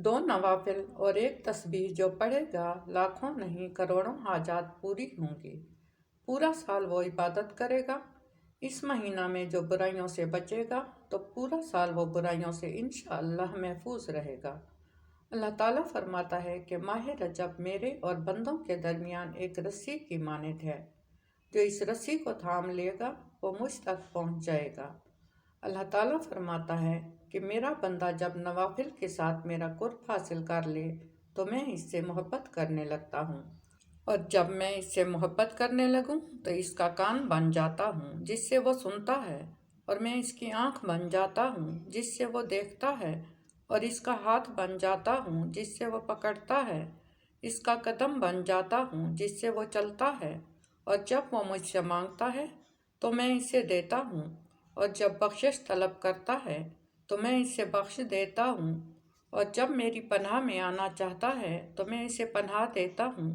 دو نوافل اور ایک تسبیح جو پڑھے گا لاکھوں نہیں کروڑوں حاجات پوری ہوں گی۔ پورا سال وہ عبادت کرے گا۔ اس مہینہ میں جو برائیوں سے بچے گا تو پورا سال وہ برائیوں سے انشاءاللہ محفوظ رہے گا۔ اللہ تعالیٰ فرماتا ہے کہ ماہ رجب میرے اور بندوں کے درمیان ایک رسی کی مانند ہے، جو اس رسی کو تھام لے گا وہ مجھ تک پہنچ جائے گا۔ اللہ تعالیٰ فرماتا ہے کہ میرا بندہ جب نوافل کے ساتھ میرا قرب حاصل کر لے تو میں اس سے محبت کرنے لگتا ہوں، اور جب میں اس سے محبت کرنے لگوں تو اس کا کان بن جاتا ہوں جس سے وہ سنتا ہے، اور میں اس کی آنکھ بن جاتا ہوں جس سے وہ دیکھتا ہے، اور اس کا ہاتھ بن جاتا ہوں جس سے وہ پکڑتا ہے، اس کا قدم بن جاتا ہوں جس سے وہ چلتا ہے، اور جب وہ مجھ سے مانگتا ہے تو میں اسے دیتا ہوں، اور جب بخشش طلب کرتا ہے تو میں اسے بخش دیتا ہوں، اور جب میری پناہ میں آنا چاہتا ہے تو میں اسے پناہ دیتا ہوں۔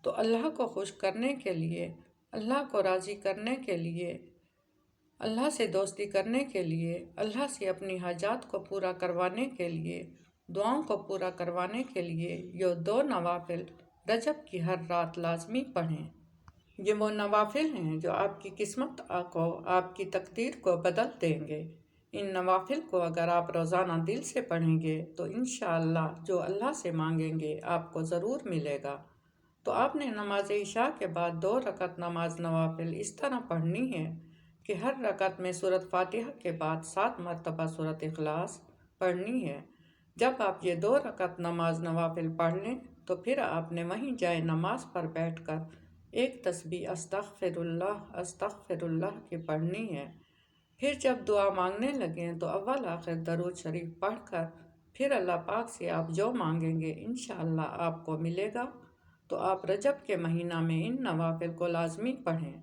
تو اللہ کو خوش کرنے کے لیے، اللہ کو راضی کرنے کے لیے، اللہ سے دوستی کرنے کے لیے، اللہ سے اپنی حاجات کو پورا کروانے کے لیے، دعاؤں کو پورا کروانے کے لیے یہ دو نوافل رجب کی ہر رات لازمی پڑھیں۔ یہ وہ نوافل ہیں جو آپ کی قسمت کو، آپ کی تقدیر کو بدل دیں گے۔ ان نوافل کو اگر آپ روزانہ دل سے پڑھیں گے تو انشاءاللہ جو اللہ سے مانگیں گے آپ کو ضرور ملے گا۔ تو آپ نے نماز عشاء کے بعد 2 رکعت نماز نوافل اس طرح پڑھنی ہے کہ ہر رکعت میں سورۃ فاتحہ کے بعد 7 مرتبہ سورۃ اخلاص پڑھنی ہے۔ جب آپ یہ 2 رکعت نماز نوافل پڑھ لیں تو پھر آپ نے وہیں جائے نماز پر بیٹھ کر ایک تسبیح استغفر اللہ کی پڑھنی ہے۔ پھر جب دعا مانگنے لگیں تو اول آخر درود شریف پڑھ کر پھر اللہ پاک سے آپ جو مانگیں گے انشاءاللہ آپ کو ملے گا۔ تو آپ رجب کے مہینہ میں ان نوافل کو لازمی پڑھیں،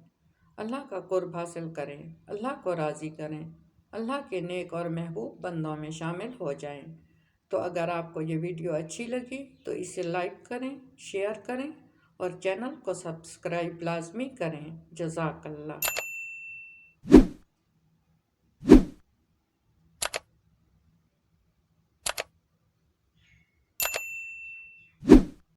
اللہ کا قرب حاصل کریں، اللہ کو راضی کریں، اللہ کے نیک اور محبوب بندوں میں شامل ہو جائیں۔ تو اگر آپ کو یہ ویڈیو اچھی لگی تو اسے لائک کریں، شیئر کریں اور چینل کو سبسکرائب لازمی کریں۔ جزاک اللہ۔